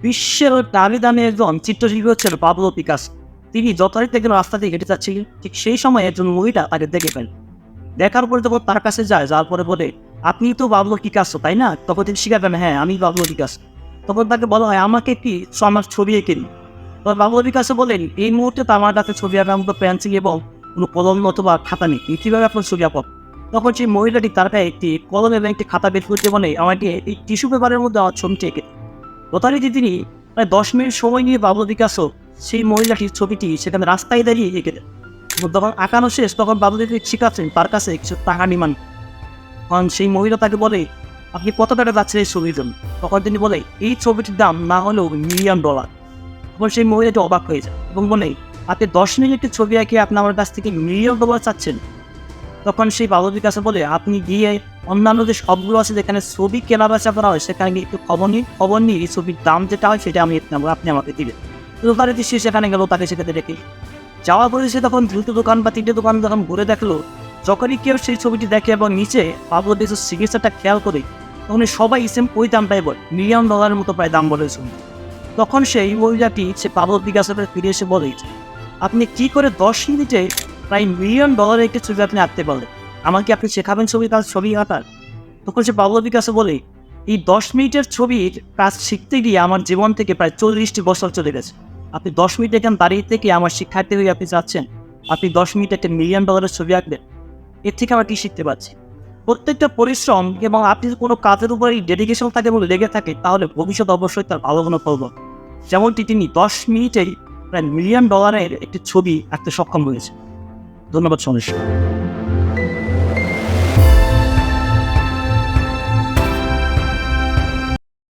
বিশ্বের নামি দামি একজন চিত্রশিল্পী হচ্ছেন পাবলো পিকাসো। তিনি যথারীতি একজন রাস্তা দিয়ে হেঁটে যাচ্ছিলেন, ঠিক সেই সময় একজন মহিলা তাকে দেখে ফেলেন। দেখার পরে যখন তার কাছে যায়, যাওয়ার পরে বলে, আপনি তো পাবলো পিকাসো তাই না? তখন তিনি স্বীকার করেন, হ্যাঁ আমি পাবলো পিকাসো। তখন তাকে বলা হয়, আমাকে কি আমার ছবি এঁকে দিন। তখন পাবলো পিকাসো বলেন, এই মুহূর্তে তো আমার কাছে ছবি আঁকার মতো পেন্সিল এবং কোনো কলম অথবা খাতা নেই, কিভাবে আপনার ছবি আঁকব? তখন সেই মহিলাটি তার গায়ে একটি কলম এবং একটি খাতা বের করতে বলে, আমাকে এই টিস্যু পেপারের মধ্যে আমার ছবিটি এঁকে দিন। যথারীতি তিনি প্রায় 10 মিনিট সময় নিয়ে পাবলো পিকাসো সেই মহিলাটির ছবিটি সেখানে রাস্তায় দাঁড়িয়ে এঁকে দেন। এবং যখন আঁকানো শেষ, তখন পাবলো পিকাসো শিখাচ্ছেন তার কাছে কিছু টাকা নিমান। তখন সেই মহিলা তাকে বলে, আপনি কত টাকা যাচ্ছেন এই ছবির জন্য? তখন তিনি বলে, এই ছবিটির দাম না হলেও $1,000,000। তখন সেই মহিলাটি অবাক হয়ে যায় এবং বলে, আপনি 10 মিনিটের ছবি আঁকে আপনি আমার কাছ থেকে $1,000,000 চাচ্ছেন? তখন সেই পাবলো পিকাসো বলে, আপনি গিয়ে অন্যান্য যে সবগুলো আছে যেখানে ছবি কেনাবেচা করা হয় সেখানে গিয়ে একটু খবর নিয়ে এই ছবির দাম যেটা হয় সেটা আমি নেবো, আপনি আমাকে দিবেন। তো তার সে সেখানে গেল, তাকে সেখানে রেখে যাওয়ার পরে সে তখন দ্রুত দোকান বা 3টে দোকান যখন ঘুরে দেখলো, যখনই কেউ সেই ছবিটি দেখে এবং নিচে পাবলো পিকাসোর সিগনেচারটা খেয়াল করে, তখন সবাই সেম ওই দামটাই বলে, $1,000,000 মতো প্রায় দাম বলে ছবি। তখন সেই মহিলাটি সে পাবলো পিকাসোকে ফিরে এসে বলে, আপনি কি করে 10 মিনিটে প্রায় $1,000,000 একটি ছবি আপনি আঁকতে পারলেন? আমাকে আপনি শেখাবেন ছবি আঁকার? তখন সে পাবলো পিকাসো বলে, এই 10 মিনিটের ছবির কাজ শিখতে গিয়ে আমার জীবন থেকে প্রায় 40টি বছর চলে গেছে। আপনি 10 মিনিট এখানে দাঁড়িয়ে থেকে আমার শিক্ষার্থী হয়ে আপনি চাচ্ছেন আপনি 10 মিনিটে একটা $1,000,000 ছবি আঁকবেন? এর থেকে আমরা কি শিখতে পারছি? প্রত্যেকটা পরিশ্রম এবং আপনি যদি কোনো কাজের উপরে ডেডিকেশন থাকে বলে লেগে থাকে, তাহলে ভবিষ্যৎ অবশ্যই তার ভালো কোনো ফল পাবে। যেমনটি তিনি 10 মিনিটেই প্রায় $1,000,000 একটি ছবি আঁকতে সক্ষম হয়েছে। ধন্যবাদ সনিষ্ঠ।